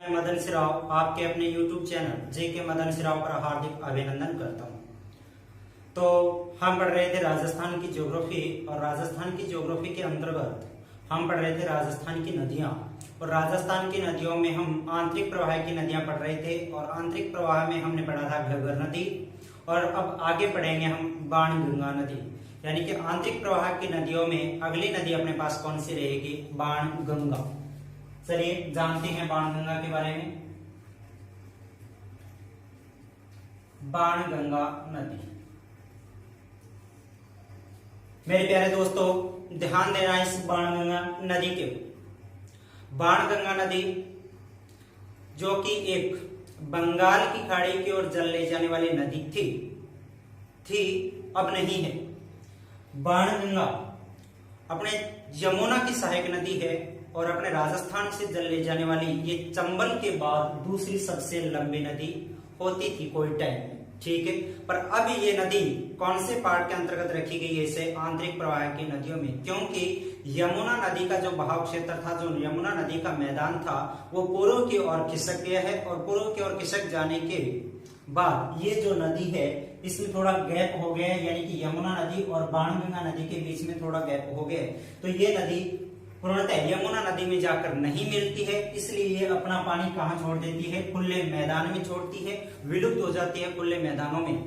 मदन सिराव आपके अपने YouTube channel जेके मदन सिराव पर हार्दिक अभिनंदन करता हूं। तो हम पढ़ रहे थे राजस्थान की ज्योग्राफी और राजस्थान की ज्योग्राफी के अंतर्गत हम पढ़ रहे थे राजस्थान की नदियां और राजस्थान की नदियों में हम आंतरिक प्रवाह की नदियां पढ़ रहे थे और आंतरिक प्रवाह में हमने पढ़ा था घग्गर नदी और अब आगे पढ़ेंगे हम बाणगंगा नदी यानी कि आंतरिक प्रवाह की नदियों में अगली नदी अपने पास कौन सी रहेगी? बाणगंगा। चलिए जानते हैं बाणगंगा के बारे में। बाणगंगा नदी, मेरे प्यारे दोस्तों ध्यान देना इस बाणगंगा नदी के। बाणगंगा नदी जो कि एक बंगाल की खाड़ी की ओर जल ले जाने वाली नदी थी अब नहीं है। बाणगंगा अपने यमुना की सहायक नदी है और अपने राजस्थान से जल ले जाने वाली ये चंबल के बाद दूसरी सबसे लंबी नदी होती थी कोई टाइम में, ठीक है। पर अब ये नदी कौन से पार्ट के अंतर्गत रखी गई है? इसे आंतरिक प्रवाह की नदियों में, क्योंकि यमुना नदी का जो बहाव क्षेत्र था, जो यमुना नदी का मैदान था, वो पूर्व की ओर खिसक गया है और पूर्व की ओर खिसक जाने के बाद ये जो नदी है इसमें थोड़ा गैप हो गया है, यानी कि यमुना नदी और बाणगंगा नदी के बीच में थोड़ा गैप हो गया है। तो ये नदी पूर्णतः यमुना नदी में जाकर नहीं मिलती है, इसलिए ये अपना पानी कहाँ छोड़ देती है? खुले मैदान में छोड़ती है, विलुप्त हो जाती है खुले मैदानों में।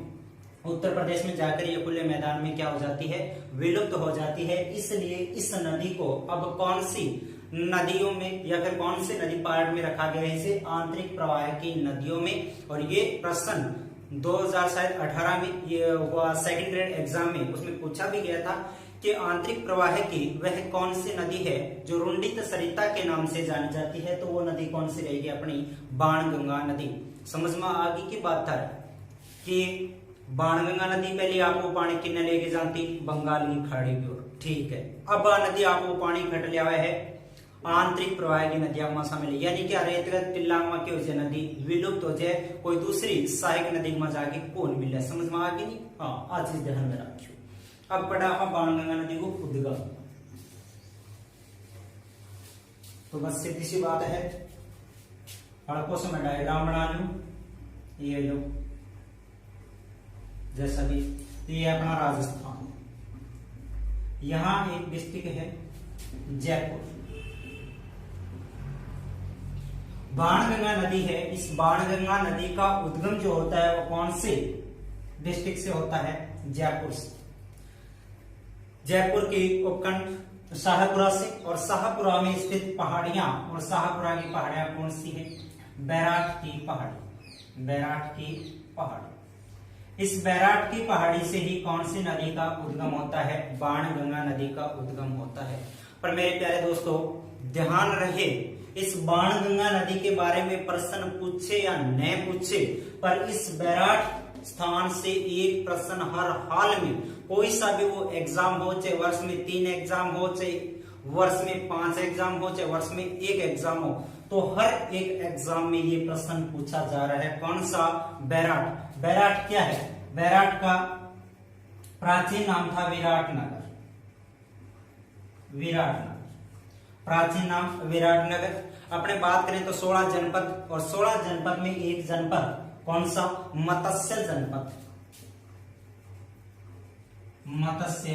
उत्तर प्रदेश में जाकर ये खुले मैदान में क्या हो जाती है? विलुप्त हो जाती है। इसलिए इस नदी को अब कौन सी नदियों में या फिर कौन से नदी पार्ट में रखा गया है? इसे आंतरिक प्रवाह की नदियों में। और ये प्रश्न 2018 में ये हुआ सेकंड ग्रेड एग्जाम में, उसमें पूछा भी गया था कि आंतरिक प्रवाह की वह कौन सी नदी है जो रुंडित सरिता के नाम से जानी जाती है? तो वो नदी कौन सी रहेगी? अपनी बाणगंगा नदी। समझ में आगे की बात था कि बाणगंगा नदी पहले आपको पानी किन्ने लेके जाती? बंगाल की खाड़ी की ओर, ठीक है। अब नदी आपको पानी खट लिया हुआ है आंतरिक प्रवाह की नदियां में शामिल, यानी कि रेतगत टिल्लामा की वजह नदी विलुप्त हो जाए, कोई दूसरी सहायक नदी में जाके कौन मिले? समझ में आगे नहीं? हाँ, आज चीज ध्यान में रखियो। अब पढ़ा हम बाणगंगा नदी को उद्गम, तो बस सीधी सी बात है, आपको से मैं डायग्राम बना लू, ये लो जैसा भी, ये अपना राजस्थान, यहां एक डिस्ट्रिक्ट है जयपुर, बाणगंगा नदी है। इस बाणगंगा नदी का उद्गम जो होता है वो कौन से डिस्ट्रिक्ट से होता है? जयपुर से। जयपुर के उपखंड शाहपुरा से, और शाहपुरा में स्थित पहाड़ियां, और शाहपुरा की पहाड़ियां कौन सी है? बैराट की पहाड़ी, बैराट की पहाड़ी। इस बैराट की पहाड़ी से ही कौन सी नदी का उद्गम होता है? बाणगंगा नदी का उद्गम होता है। पर मेरे प्यारे दोस्तों ध्यान रहे, इस बाणगंगा नदी के बारे में प्रश्न पूछे या न पूछे, पर इस बैराट स्थान से एक प्रश्न हर हाल में, कोई सा भी वो एग्जाम हो, चाहे वर्ष में 3 एग्जाम हो, चाहे वर्ष में 5 एग्जाम हो, चाहे वर्ष में 1 एग्जाम हो, तो हर एक एग्जाम में ये प्रश्न पूछा जा रहा है। कौन सा? बैराट। बैराट क्या है? बैराट का प्राचीन नाम था विराटनगर, विराटनगर, प्राचीन नाम विराटनगर। अपने बात करें तो 16 जनपद, और 16 जनपद में एक जनपद कौन सा? मत्स्य जनपद, मत्स्य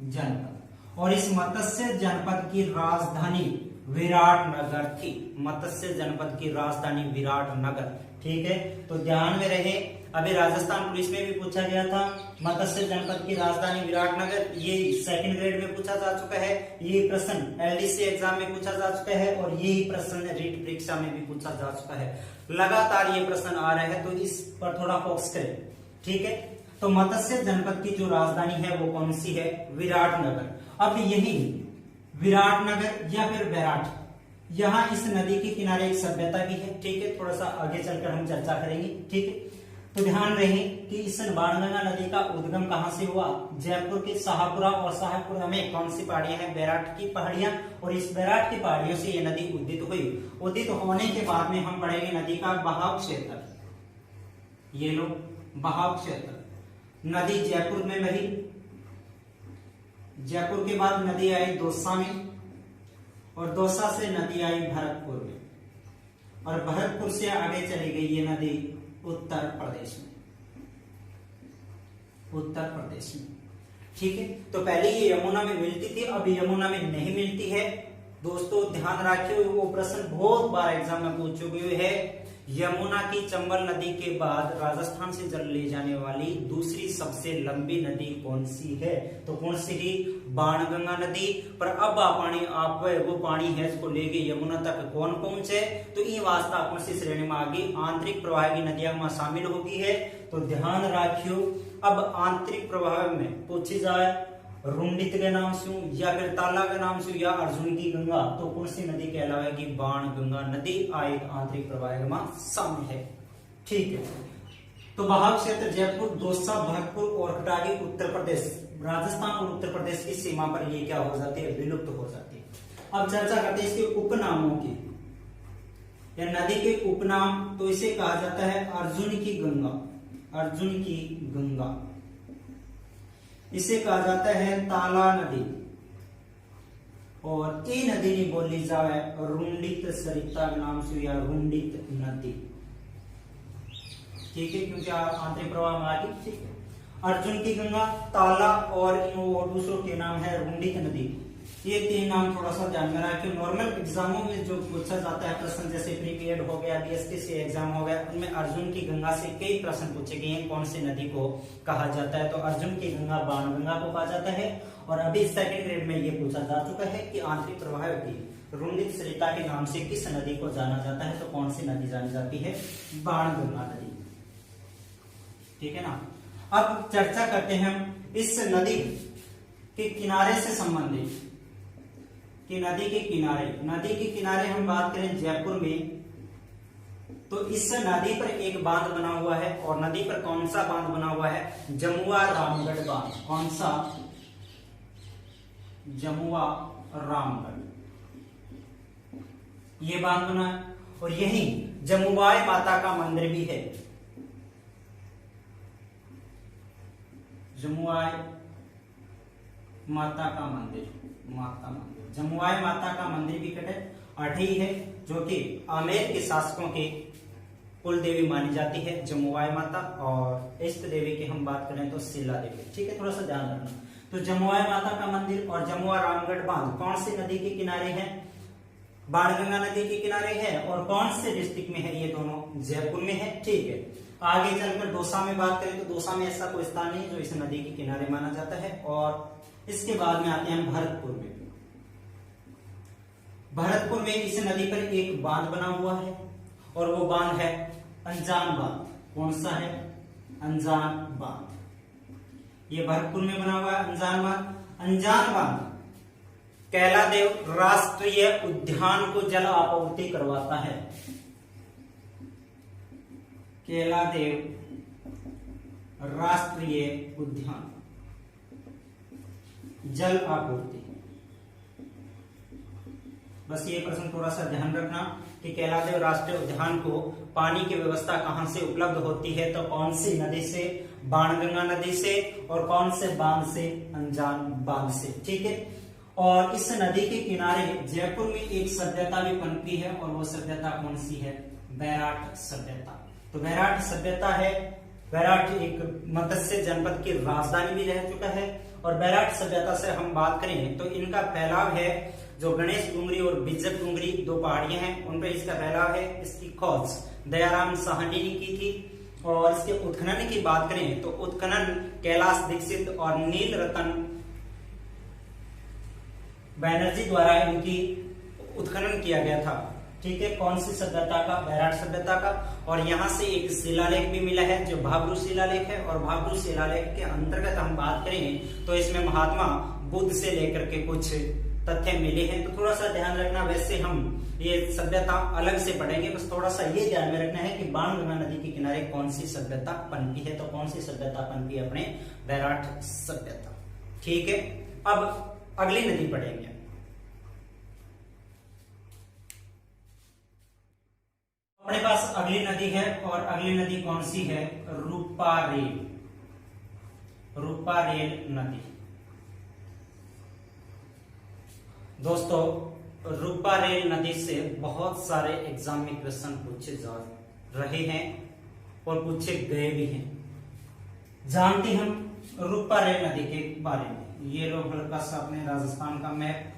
जनपद। और इस मत्स्य जनपद की राजधानी विराटनगर थी, मत्स्य जनपद की राजधानी विराटनगर, ठीक है। तो ध्यान में रहे, अभी राजस्थान पुलिस में भी पूछा गया था मत्स्य जनपद की राजधानी विराटनगर, ये सेकंड ग्रेड में पूछा जा चुका है, ये प्रश्न एलडीसी एग्जाम में पूछा जा चुका है, और यही प्रश्न रीट परीक्षा में भी पूछा जा चुका है। लगातार ये प्रश्न आ रहे हैं, तो इस पर थोड़ा फोकस करें, ठीक है। तो मत्स्य जनपद की जो राजधानी है वो कौन सी है? विराटनगर। अब यही विराटनगर या फिर बैराट, यहाँ इस नदी के किनारे एक सभ्यता भी है, ठीक है। थोड़ा सा आगे चलकर हम चर्चा करेंगे, ठीक है। तो ध्यान रहे कि इस बाणगंगा नदी का उद्गम कहां से हुआ? जयपुर के शाहपुरा, और शाहपुरा में कौन सी पहाड़ियां हैं? बैराट की पहाड़ियां। और इस बैराट की पहाड़ियों से ये नदी उद्दित हुई। उद्दित होने के बाद में हम पढ़ेंगे नदी का बहाव क्षेत्र, ये लो बहाव क्षेत्र। नदी जयपुर में बही, जयपुर के बाद नदी आई दौसा में, और दौसा से नदी आई भरतपुर में। और भरतपुर से आगे चली गई ये नदी उत्तर प्रदेश में, उत्तर प्रदेश में। ठीक है, तो पहले ये यमुना में मिलती थी, अब यमुना में नहीं मिलती है। दोस्तों ध्यान रखिए, वो प्रश्न बहुत बार एग्जाम में पूछ चुके हुए है। यमुना की चंबल नदी के बाद राजस्थान से जल ले जाने वाली दूसरी सबसे लंबी नदी कौन सी है? तो कौन सी थी? बाणगंगा नदी। पर अब आप वो पानी है इसको लेके यमुना तक कौन पहुंचे? तो ये वास्ता कौन सी श्रेणी में आगे आंतरिक प्रवाह की नदियां में शामिल होगी है। तो ध्यान रखियो, अब आंतरिक प्रवाह में पूछी जाए रुंडित के नाम से या फिर ताला के नाम से या अर्जुन की गंगा, तो कौन सी नदी कहलाएगी? बाणगंगा नदी एक आंतरिक प्रवाह में शामिल है। ठीक है, तो बहाव क्षेत्र जयपुर, दौसा, भरतपुर और कटारी उत्तर प्रदेश, राजस्थान और उत्तर प्रदेश की सीमा पर ये क्या हो जाती है? विलुप्त हो जाती है। अब चर्चा करते हैं इसके उपनामों की, या नदी के उपनाम। तो इसे कहा जाता है अर्जुन की गंगा, अर्जुन की गंगा। इसे कहा जाता है ताला नदी, और ये नदी नहीं बोली जाए रुंडित सरिता नाम से या रुंडित नदी। ठीक है, क्योंकि आंतरिक प्रवाह में आती। ठीक है, अर्जुन की गंगा, ताला और दूसरों के नाम है रुंडित नदी। ये तीन नाम थोड़ा सा ध्यान में रखिए। नॉर्मल एग्जामों में जो पूछा जाता है प्रश्न, जैसे प्रीपीएड हो गया, बीएसटीसी एग्जाम हो गया, उनमें अर्जुन की गंगा से कई प्रश्न पूछे गए हैं। कौन सी नदी को कहा जाता है? तो अर्जुन की गंगा बाणगंगा को कहा जाता है। और अभी सेकंड ग्रेड में ये पूछा जा चुका है कि आंतरिक प्रवाह की रुंडित सरिता के नाम से किस नदी को जाना जाता है? तो कौन सी नदी जानी जाती है? बाणगंगा नदी। ठीक है ना। अब चर्चा करते हैं हम इस नदी के किनारे से संबंधित, कि नदी के किनारे हम बात करें जयपुर में, तो इस नदी पर एक बांध बना हुआ है। और नदी पर कौन सा बांध बना हुआ है? जमुआ रामगढ़ बांध। कौन सा? जमुआ रामगढ़, ये बांध बना है। और यही जमुआई माता का मंदिर भी है, जमुआई माता का मंदिर, जमुआई माता का मंदिर भी कटे अठी है, जो कि आमेर के शासकों की कुल देवी मानी जाती है जमुआई माता। और इष्ट देवी की हम बात करें तो शिला देवी। ठीक है, थोड़ा सा ध्यान रखना। तो जमुआई माता का मंदिर और जमुआ रामगढ़ बांध कौन सी नदी के किनारे है? बाणगंगा नदी के किनारे है। और कौन से डिस्ट्रिक्ट में है? ये दोनों जयपुर में है। ठीक है, आगे चलकर दौसा में बात करें तो दौसा में ऐसा कोई स्थान नहीं जो इस नदी के किनारे माना जाता है। और इसके बाद में आते हैं भरतपुर में। भरतपुर में इस नदी पर एक बांध बना हुआ है, और वो बांध है अनजान बांध। कौन सा है? अनजान बांध। ये भरतपुर में बना हुआ है अनजान बांध। अनजान बांध कैलादेव राष्ट्रीय उद्यान को जल आपूर्ति करवाता है। कैलादेव राष्ट्रीय उद्यान जल आपूर्ति। बस ये प्रश्न थोड़ा सा ध्यान रखना कि कैलादेव राष्ट्रीय उद्यान को पानी की व्यवस्था कहां से उपलब्ध होती है? तो कौन सी नदी से? बाणगंगा नदी से। और कौन से बांध से? अनजान बांध से। ठीक है, और इस नदी के किनारे जयपुर में एक सभ्यता भी पनपी है, और वो सभ्यता कौन सी है? बैराट सभ्यता। तो बैराट सभ्यता है, बैराट एक मत्स्य जनपद की राजधानी भी रह चुका है। और बैराट सभ्यता से हम बात करें तो इनका फैलाव है जो गणेश डूंगरी और बिज्जत डूंगरी दो पहाड़ियां हैं, उन पर इसका फैलाव है। इसकी खोज दयाराम साहनी ने की थी। और इसके उत्खनन की बात करें तो उत्खनन कैलाश दीक्षित और नील रतन बैनर्जी द्वारा इनकी उत्खनन किया गया था। ठीक है, कौन सी सभ्यता का? बैराट सभ्यता का। और यहाँ से एक शिलालेख भी मिला है जो भाब्रू शिलालेख है। और भाब्रू शिलालेख के अंतर्गत हम बात करें तो इसमें महात्मा बुद्ध से लेकर के कुछ तथ्य मिले हैं। तो थोड़ा सा ध्यान रखना। वैसे हम ये सभ्यता अलग से पढ़ेंगे, बस थोड़ा सा ये ध्यान में रखना है कि बाणगंगा नदी के किनारे कौन सी सभ्यता पनपी है। तो कौन सी सभ्यता पनपी है? अपने बैराट सभ्यता। ठीक है, अब अगली नदी पढ़ेंगे। अपने पास अगली नदी है, और अगली नदी कौन सी है? रूपारेल। रूपारेल नदी। दोस्तों रूपा रेल नदी से बहुत सारे एग्जाम में क्वेश्चन पूछे जा रहे हैं और पूछे गए भी हैं। जानते हम रूपा रेल नदी के बारे में। ये लो हल्का सा अपने राजस्थान का मैप।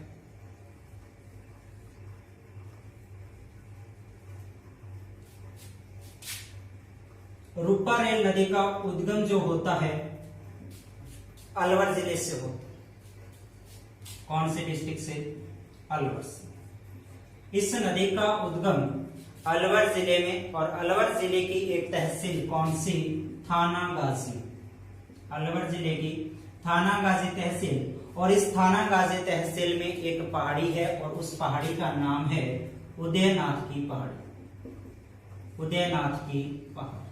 रूपा रेल नदी का उद्गम जो होता है अलवर जिले से होता है। कौन से डिस्ट्रिक्ट से? अलवर से। इस नदी का उद्गम अलवर जिले में, और अलवर जिले की एक तहसील कौन सी? थानागाजी। अलवर जिले की थानागाजी तहसील, और इस थानागाजी तहसील में एक पहाड़ी है और उस पहाड़ी का नाम है उदयनाथ की पहाड़ी। उदयनाथ की पहाड़ी।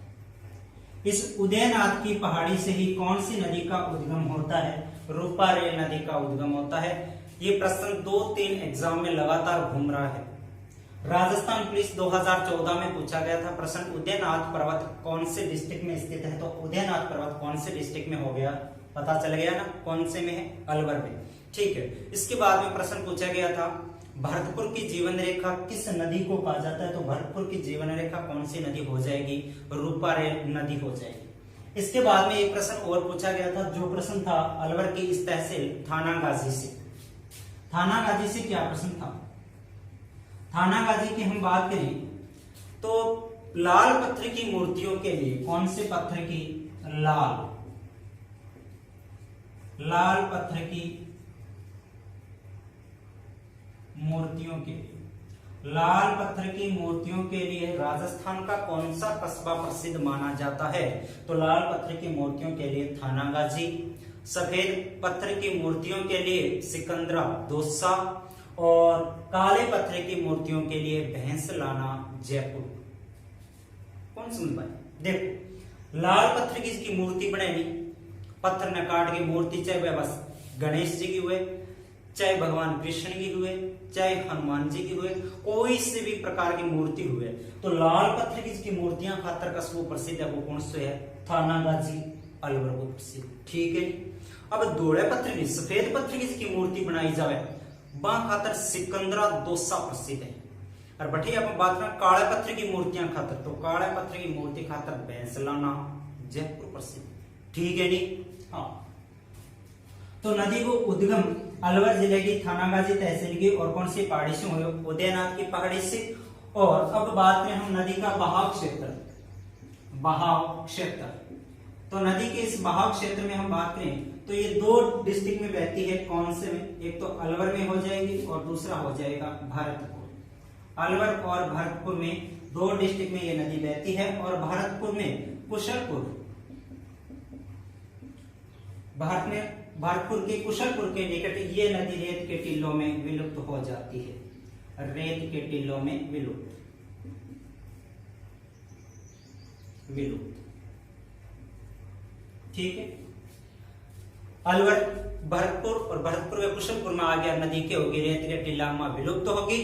इस उदयनाथ की पहाड़ी से ही कौन सी नदी का उद्गम होता है? रूपा रेल नदी का उद्गम होता है। ये प्रश्न 2-3 एग्जाम में लगातार घूम रहा है। राजस्थान पुलिस 2014 में पूछा गया था प्रश्न, उदयनाथ पर्वत कौन से डिस्ट्रिक्ट में स्थित है? तो उदयनाथ पर्वत कौन से डिस्ट्रिक्ट में हो गया? पता चल गया ना कौन से में है? अलवर में। ठीक है। इसके बाद में प्रश्न पूछा गया था भरतपुर की जीवन रेखा किस नदी को कहा जाता है? तो भरतपुर की जीवन रेखा कौन सी नदी हो जाएगी? रूपा रेल नदी हो जाएगी। इसके बाद में एक प्रश्न और पूछा गया था, जो प्रश्न था अलवर की इस तहसील थानागाजी से। थानागाजी से क्या प्रश्न था? थानागाजी की हम बात करें तो लाल पत्थर की मूर्तियों के लिए, कौन से पत्थर की? लाल पत्थर की मूर्तियों के लिए, लाल पत्थर की मूर्तियों के लिए राजस्थान का कौन सा कस्बा प्रसिद्ध माना जाता है? तो लाल पत्थर की मूर्तियों के लिए थानागाजी, सफेद पत्थर की मूर्तियों के लिए सिकंदरा दौसा, और काले पत्थर की मूर्तियों के लिए भैंसलाना जयपुर। कौन समझ पाए? देखो, लाल पत्थर की इसकी मूर्ति बनेगी, पत्थर न काट के मूर्ति, चाहे वह बस गणेश जी की हुए, चाहे भगवान कृष्ण की हुए, चाहे हनुमान जी की हुए, कोई से भी प्रकार की मूर्ति हुए, तो लाल पत्थर की इसकी मूर्तियां खातर कस्बों प्रसिद्ध है, वो कौन से है? थानागाजी, अलवर को प्रसिद्ध। ठीक है। अब धोले पत्थर की, सफेद पत्थर की इसकी मूर्ति बनाई जाए, वहां खातर सिकंदरा दौसा प्रसिद्ध है। और बठी अपन बात करें काले पत्थर की मूर्तियां खातर, तो काले पत्थर की मूर्ति खातर भैंसलाना जयपुर प्रसिद्ध। ठीक है नहीं? हाँ। तो नदी को उद्गम अलवर जिले की थानागाजी तहसील की और कौन सी पहाड़ी से हुई? उदयनाथ की पहाड़ी से। और अब बात करें हम नदी का बहाव क्षेत्र। बहाव क्षेत्र, तो नदी के इस बहाव क्षेत्र में हम बात करें तो ये 2 डिस्ट्रिक्ट में बहती है। कौन से में? एक तो अलवर में हो जाएगी और दूसरा हो जाएगा भरतपुर। अलवर और भरतपुर में 2 डिस्ट्रिक्ट में ये नदी बहती है, और भरतपुर में कुशलपुर, भरतपुर के कुशलपुर के निकट ये नदी रेत के टीलों में विलुप्त हो जाती है। रेत के टीलों में विलुप्त। ठीक है। अलवर, भरतपुर और भरतपुर व कुशलपुर में आ गया नदी के होगी रेत के टीला में विलुप्त होगी।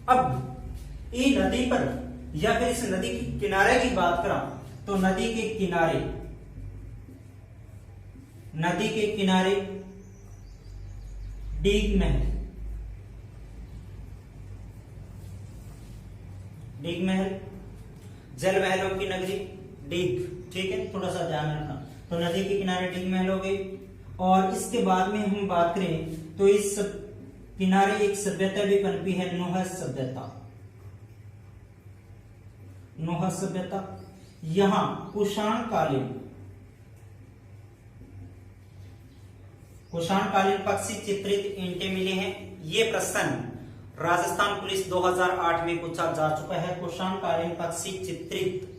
अब इस नदी पर या फिर इस नदी के किनारे की बात करा तो नदी के किनारे, नदी के किनारे डीग महल, डीग महल, जल महलों की नगरी डीग। ठीक है, थोड़ा सा ध्यान रखना। तो नदी के किनारे डीग महल हो गई। और इसके बाद में हम बात करें तो इस किनारे एक सभ्यता भी पनपी है, नोह सभ्यता। नोह सभ्यता, यहां कुषाणकालीन पक्षी चित्रित ईंटें मिले हैं। ये प्रश्न राजस्थान पुलिस 2008 में पूछा जा चुका है। कुषाणकालीन पक्षी चित्रित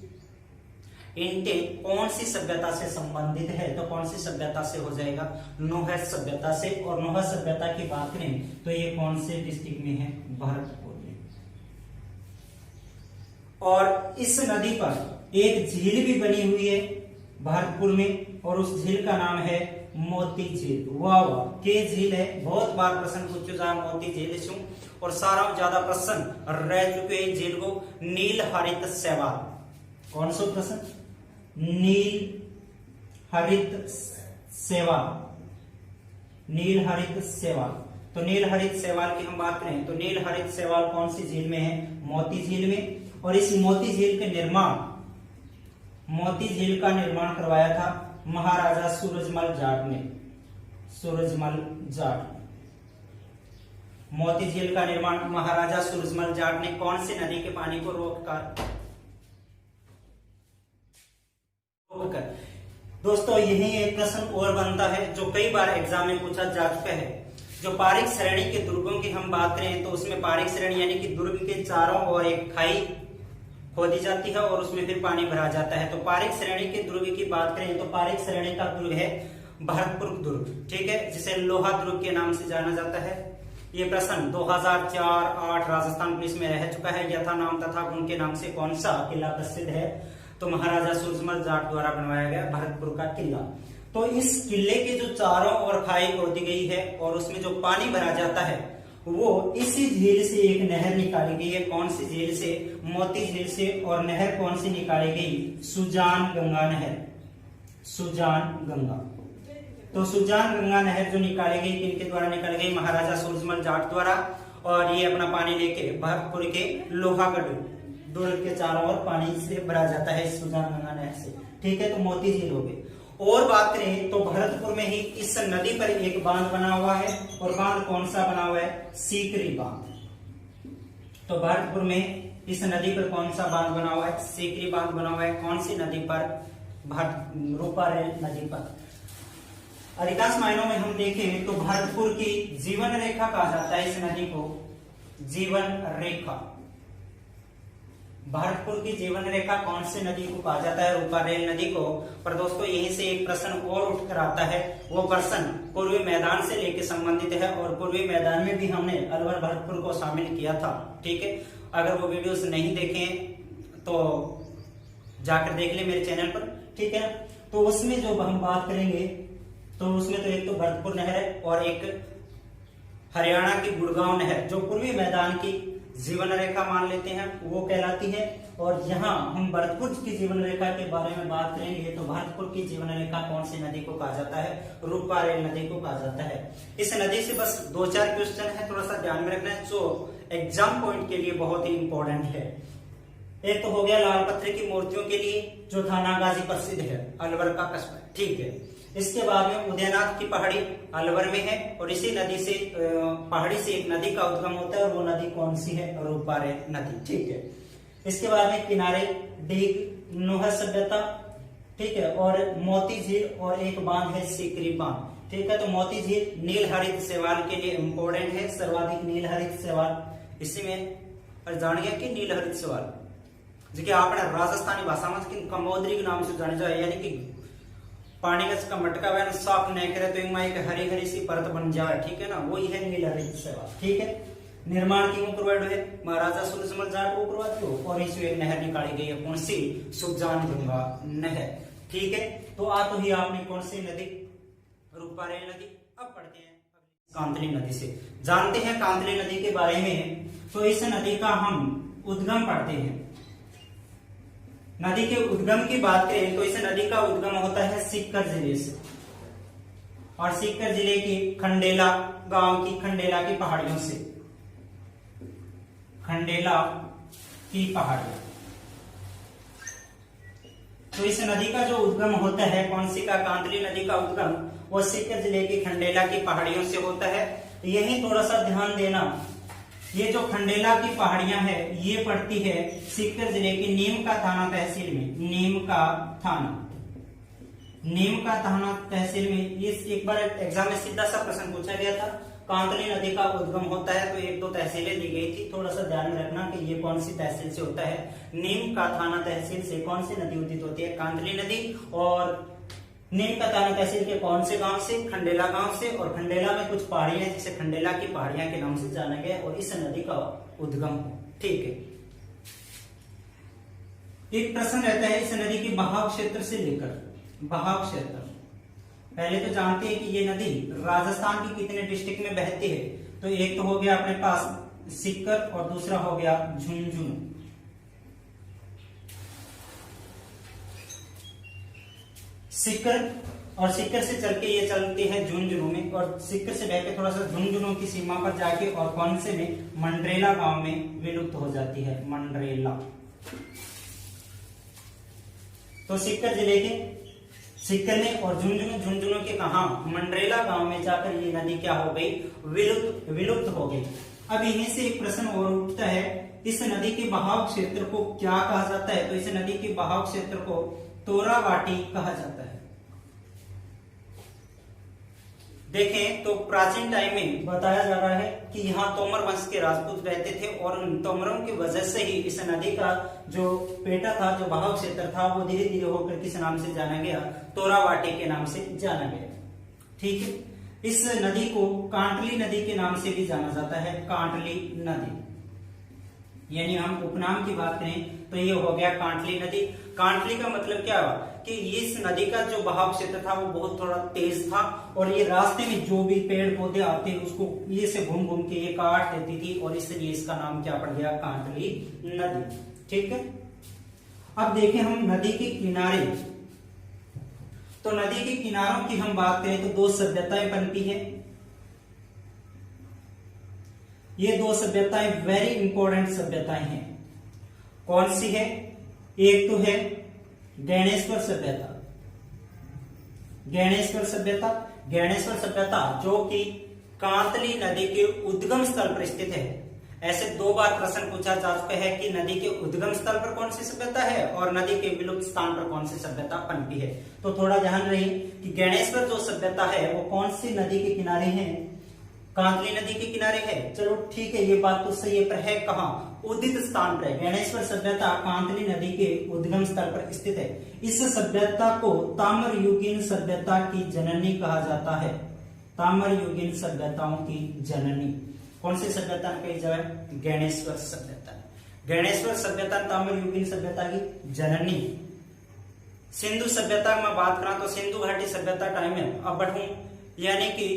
ईंटें कौन सी सभ्यता से संबंधित है? तो कौन सी सभ्यता से हो जाएगा? नोह सभ्यता से। और नोह सभ्यता की बात करें तो ये कौन से डिस्ट्रिक्ट में है? भरतपुर में। और इस नदी पर एक झील भी बनी हुई है भरतपुर में, और उस झील का नाम है मोती झील। वाह वाह, के झील है। बहुत बार प्रश्न पूछे जाए मोती झील से, और सारा ज्यादा प्रश्न रह चुके हैं झील को। नील हरित शैवाल, कौन सा प्रश्न? नील हरित शैवाल, नील हरित शैवाल। तो नील हरित शैवाल की हम बात करें तो नील हरित शैवाल कौन सी झील में है? मोती झील में। और इस मोती झील के निर्माण, मोती झील का निर्माण करवाया था महाराजा सूरजमल जाट ने। सूरजमल जाट, मोती झील का निर्माण महाराजा सूरजमल जाट ने कौन सी नदी के पानी को रोककर। दोस्तों यही एक प्रश्न और बनता है जो कई बार एग्जाम में पूछा जा चुका है। जो पारिक श्रेणी के दुर्गों की हम बात करें तो उसमें पारिक श्रेणी यानी कि दुर्ग के चारों ओर एक खाई खोदी जाती है और उसमें फिर पानी भरा जाता है। तो पारिक श्रेणी के दुर्ग की बात करें तो पारिक श्रेणी का दुर्ग है भरतपुर दुर्ग, ठीक है, जिसे लोहा दुर्ग के नाम से जाना जाता है। ये प्रश्न 2004-8 राजस्थान पुलिस में रह चुका है। यथा नाम तथा गुण के नाम से कौन सा किला प्रसिद्ध है? तो महाराजा सूरजमल जाट द्वारा बनवाया गया भरतपुर का किला। तो इस किले के जो चारों ओर खाई खोदी गई है और उसमें जो पानी भरा जाता है वो इसी झील से एक नहर निकाली गई है। कौन सी झील से? मोती झील से। और नहर कौन सी निकाली गई? सुजान गंगा नहर, सुजान गंगा। तो सुजान गंगा नहर जो निकाली गई किनके द्वारा निकाली गई? महाराजा सूरजमल जाट द्वारा। और ये अपना पानी लेके भरतपुर के लोहागढ़ दुर्ग के चारों ओर पानी से भरा जाता है सुजान गंगा नहर से, ठीक है। तो मोती झील हो गई। और बात करें तो भरतपुर में ही इस नदी पर एक बांध बना हुआ है। और बांध कौन सा बना हुआ है? सीकरी बांध। तो भरतपुर में इस नदी पर कौन सा बांध बना हुआ है? सीकरी बांध बना हुआ है। कौन सी नदी पर? रूपारेल नदी पर। अधिकांश मायनों में हम देखें तो भरतपुर की जीवन रेखा कहा जाता है इस नदी को, जीवन रेखा। भरतपुर की जीवन रेखा कौन सी नदी को कहा जाता है? रूपारेल नदी को। पर दोस्तों यहीं से एक प्रश्न और उठकर आता है, वो प्रश्न पूर्वी मैदान से लेकर संबंधित है। और पूर्वी मैदान में भी हमने अलवर भरतपुर को शामिल किया था, ठीक है। अगर वो वीडियोस नहीं देखे तो जाकर देख ले मेरे चैनल पर, ठीक है। तो उसमें जो हम बात करेंगे तो उसमें तो एक तो भरतपुर नहर है और एक हरियाणा की गुड़गांव नहर जो पूर्वी मैदान की जीवन रेखा मान लेते हैं वो कहलाती है। और यहाँ हम भरतपुर की जीवन रेखा के बारे में बात करेंगे तो भरतपुर की जीवन रेखा कौन सी नदी को कहा जाता है? रूपारेल नदी को कहा जाता है। इस नदी से बस 2-4 क्वेश्चन है, थोड़ा सा ध्यान में रखना है जो एग्जाम पॉइंट के लिए बहुत ही इंपॉर्टेंट है। एक तो हो गया लाल पत्थर की मूर्तियों के लिए जो थाना गाजी प्रसिद्ध है, अलवर का कस्बा, ठीक है। इसके बाद में उदयनाथ की पहाड़ी अलवर में है और इसी नदी से पहाड़ी से एक नदी का उद्गम होता है और वो नदी कौन सी है? रूपारेल नदी, ठीक है। इसके बाद में किनारे डीग नोह सभ्यता, ठीक है, और मोती झील और एक बांध है सीकरी बांध, ठीक है। तो मोती झील नील हरित शैवाल के लिए इंपॉर्टेंट है, सर्वाधिक नील हरित शैवाल इसी में जान गया कि नील हरित शैवाल जो आपने राजस्थानी भाषा में कमोदरी के नाम से जाने जाए, यानी कि पानी का मटका वैन साफ नहीं करे तो एक हरी हरी सी परत बन जाए, ठीक है ना, वही है नील हरित शैवाल, ठीक है। निर्माण की प्रोवाइड है महाराजा सूरजमल जाट को प्रोवाइड हो और इसमें एक नहर निकाली गई है, कौन सी? सुजान गंगा नहर, ठीक है। तो तो ही आपने कौन सी नदी? रूपारेल नदी। अब पढ़ते हैं कांतली नदी से, जानते हैं कांतली नदी के बारे में। तो इस नदी का हम उद्गम पढ़ते हैं। नदी के उद्गम की बात करें तो इस नदी का उद्गम होता है सीकर जिले से और सीकर जिले की खंडेला गांव की खंडेला की पहाड़ियों से, खंडेला की पहाड़ियां। तो इस नदी का जो उद्गम होता है कौन सी का? कांतली नदी का उद्गम वो सीकर जिले की खंडेला की पहाड़ियों से होता है। यही थोड़ा सा ध्यान देना, ये जो खंडेला की पहाड़ियां है ये पड़ती है सीकर जिले की नीम का थाना तहसील में, नीम का थाना तहसील में। इस एक बार एग्जाम में सीधा सा प्रश्न पूछा गया था, कांतली नदी का उद्गम होता है तो 1-2 तहसीलें दी गई थी, थोड़ा सा ध्यान में रखना कि ये कौन सी तहसील से होता है। नीम का थाना तहसील से कौन सी नदी उदित होती है? कांतली नदी। और नीम का थाना तहसील के कौन से गांव से? खंडेला गांव से। और खंडेला में कुछ पहाड़ियां हैं जिसे खंडेला की पहाड़ियां के नाम से जाना गया और इस नदी का उद्गम, ठीक है। एक प्रश्न रहता है इस नदी की बहाव क्षेत्र से लेकर, बहाव क्षेत्र पहले तो जानते हैं कि ये नदी राजस्थान की कितने डिस्ट्रिक्ट में बहती है। तो एक तो हो गया अपने पास सीकर और दूसरा हो गया झुंझुनू। सीकर और सीकर से चल के ये चलती है झुंझुनू में, और सीकर से बहकर थोड़ा सा झुंझुनू की सीमा पर जाके और कौन से में, मंडरेला गांव में विलुप्त हो जाती है, मंडरेला। तो सीकर जिले के सीकर में और झुंझुनू के कहा, मंडरेला गांव में जाकर ये नदी क्या हो गई, विलुप्त हो गई। अब यहीं से एक प्रश्न और उठता है, इस नदी के बहाव क्षेत्र को क्या कहा जाता है? तो इस नदी के बहाव क्षेत्र को तोरावाटी कहा जाता है। देखें तो प्राचीन टाइम में बताया जा रहा है कि यहाँ तोमर वंश के राजपूत रहते थे, और उन तोमरों की वजह से ही इस नदी का जो पेटा था, जो बहाव क्षेत्र था, वो धीरे धीरे होकर किस नाम से जाना गया, तोरावाटी के नाम से जाना गया। ठीक है, इस नदी को कांटली नदी के नाम से भी जाना जाता है, कांटली नदी। यानी हम उपनाम की बात करें तो ये हो गया कांटली नदी। कांटली का मतलब क्या हुआ कि इस नदी का जो बहाव क्षेत्र था वो बहुत थोड़ा तेज था, और ये रास्ते में जो भी पेड़ पौधे आते उसको ये से घूम घूम के ये काट देती थी, और इसलिए इसका नाम क्या पड़ गया, कांटली नदी। ठीक है, अब देखें हम नदी के किनारे। तो नदी के किनारों की हम बात करें तो दो सभ्यताएं पनपी है। ये दो सभ्यताएं वेरी इंपॉर्टेंट सभ्यताएं हैं। कौन सी है? एक तो है गणेश्वर सभ्यता। गणेश्वर सभ्यता, गणेश्वर सभ्यता जो कि कांतली नदी के उद्गम स्थल पर स्थित है। ऐसे दो बार प्रश्न पूछा जा चुका है कि नदी के उद्गम स्थल पर कौन सी सभ्यता है और नदी के विलुप्त स्थान पर कौन सी सभ्यता पनपी है। तो थोड़ा ध्यान रहे कि गणेश्वर जो सभ्यता है वो कौन सी नदी के किनारे है, कांतली नदी के किनारे है। चलो ठीक है, ये बात तो सही है, पर है कहां, उदित स्थान पर। गणेश्वर सभ्यता कांतली नदी के उद्गम स्थल पर स्थित है। इस सभ्यता को ताम्र युगीन सभ्यता की जननी कहा जाता है। ताम्र युगीन सभ्यताओं की जननी कौन सी सभ्यता कही जाए, गणेश्वर सभ्यता। गणेश्वर सभ्यता ताम्र युगीन सभ्यता की जननी। सिंधु सभ्यता में बात करा तो सिंधु घाटी सभ्यता टाइम में अब बढ़ू, यानी कि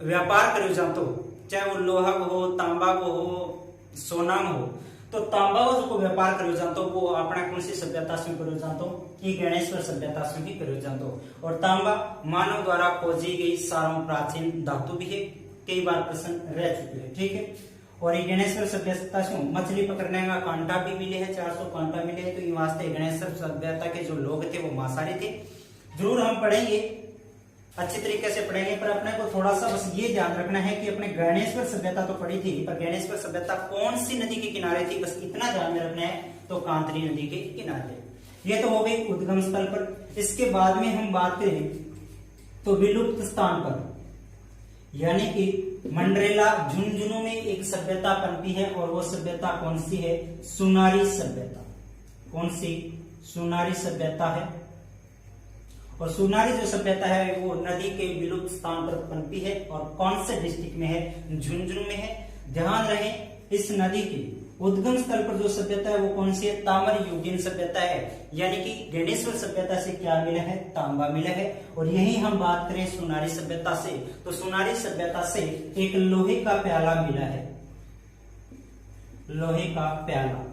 व्यापार करो जातो, चाहे वो लोहा को हो, तांबा को हो, सोना हो, तो तांबा को व्यापार करो जातो वो अपना कौन सी सभ्यता से करो जातो, ये गणेश्वर सभ्यता से भी करो जातो। और तांबा मानव द्वारा खोजी गई सारों प्राचीन धातु भी है, कई बार प्रश्न रह चुके हैं। ठीक है, और ये गणेश्वर सभ्यता से मछली पकड़ने का कांटा भी मिले है, 400 कांटा मिले है। तो ये वास्ते गणेश्वर सभ्यता के जो लोग थे वो मांसाहारी थे। जरूर हम पढ़ेंगे, अच्छी तरीके से पढ़ेंगे, पर अपने को थोड़ा सा बस ये ध्यान रखना है कि अपने गणेश्वर सभ्यता तो पढ़ी थी, पर गणेश्वर सभ्यता कौन सी नदी के किनारे थी, बस इतना ध्यान में रखना है। तो कांतली नदी के किनारे। ये तो हो गई उद्गम स्थल पर। इसके बाद में हम बात करें तो विलुप्त स्थान पर, यानी कि मंडरेला झुंझुनू में एक सभ्यता पनपी है, और वो सभ्यता कौन सी है, सुनारी सभ्यता। कौन सी, सुनारी सभ्यता है। और सुनारी जो सभ्यता है वो नदी के विलुप्त स्थान पर पनपी है, और कौन से डिस्ट्रिक्ट में है, झुंझुनू में है। ध्यान रहे इस नदी के उद्गम स्थल पर जो सभ्यता है वो कौन सी है, ताम्र युगीन सभ्यता है। यानी कि गणेश्वर सभ्यता से क्या मिला है, तांबा मिला है। और यही हम बात करें सुनारी सभ्यता से, तो सुनारी सभ्यता से एक लोहे का प्याला मिला है, लोहे का प्याला।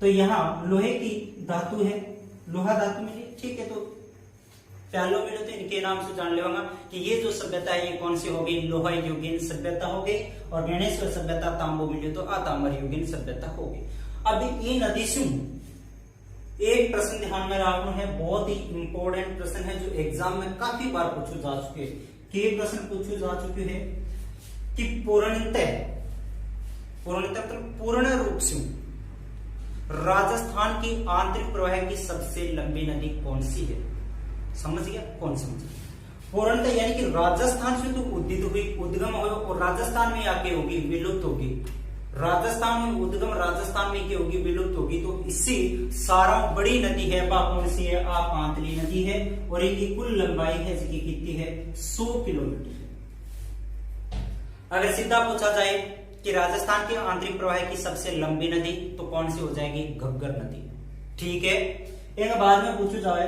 तो यहाँ लोहे की धातु है, लोहा धातु मिली। ठीक है, तो प्यालो मिले तो इनके नाम से जान लेगा कि ये जो सभ्यता है ये कौन सी हो गई, लोहा युगीन सभ्यता हो गई। और गणेश्वर सभ्यता तांबो मिले तो अताम्र युगीन सभ्यता हो गई। अब ये नदी से एक प्रश्न ध्यान में रखना है, बहुत ही इंपॉर्टेंट प्रश्न है जो एग्जाम में काफी बार पूछे जा चुके हैं। कि प्रश्न पूछे जा चुके हैं कि पूर्णतः मतलब पूर्ण रूप से राजस्थान की आंतरिक प्रवाह की सबसे लंबी नदी कौन सी है। समझ गया, कौन समझ गया। पूर्णतः यानी कि राजस्थान से तो उद्दित हुई, उद्गम हो, और राजस्थान में आके होगी, विलुप्त होगी। राजस्थान में उद्गम, राजस्थान में क्या होगी, विलुप्त होगी। तो इससे सारा बड़ी नदी है वह कौन सी है, कांतली नदी है। और इनकी कुल लंबाई है जिसकी कितनी है, 100 किलोमीटर। अगर सीधा पूछा जाए कि राजस्थान के आंतरिक प्रवाह की सबसे लंबी नदी तो कौन सी हो जाएगी, घग्गर नदी। ठीक है, एक बाद में पूछा जाए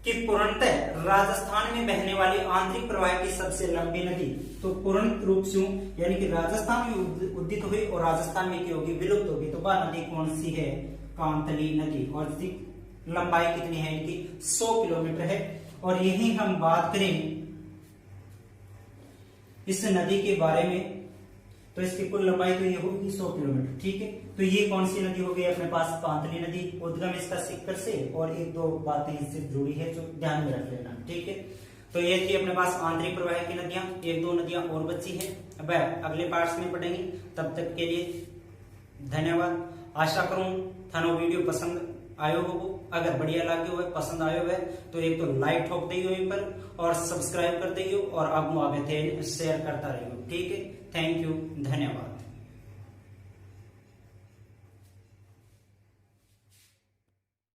कि पूर्णतः राजस्थान में बहने वाली आंतरिक प्रवाह की सबसे लंबी नदी, तो पूर्ण रूप से यानी कि राजस्थान में उदित हुई और राजस्थान में क्या होगी, विलुप्त होगी। तो वह नदी कौन सी है, कांतली नदी। और इसकी लंबाई कितनी है, इनकी 100 किलोमीटर है। और यही हम बात करें इस नदी के बारे में, तो इसकी कुल लंबाई तो ये होगी 100 किलोमीटर। ठीक है, तो ये कौन सी नदी हो गई अपने पास? पांतली नदी। उद्गम इसका सिक्कर से, और एक दो बातें इससे जुड़ी है जो ध्यान में रख लेना। ठीक है, तो ये थी अपने पास आंतरिक प्रवाह की नदियां। एक दो नदियां और बची है, अब अगले पार्ट्स में पढ़ेंगे। तब तक के लिए धन्यवाद। आशा करूं थानो वीडियो पसंद आयो होगो। अगर बढ़िया लगे हुए, पसंद आयो है, तो एक तो लाइक ठोक दियो इन पर, और सब्सक्राइब कर दियो, और आप आगे थे शेयर करता रहियो। ठीक है, थैंक यू, धन्यवाद।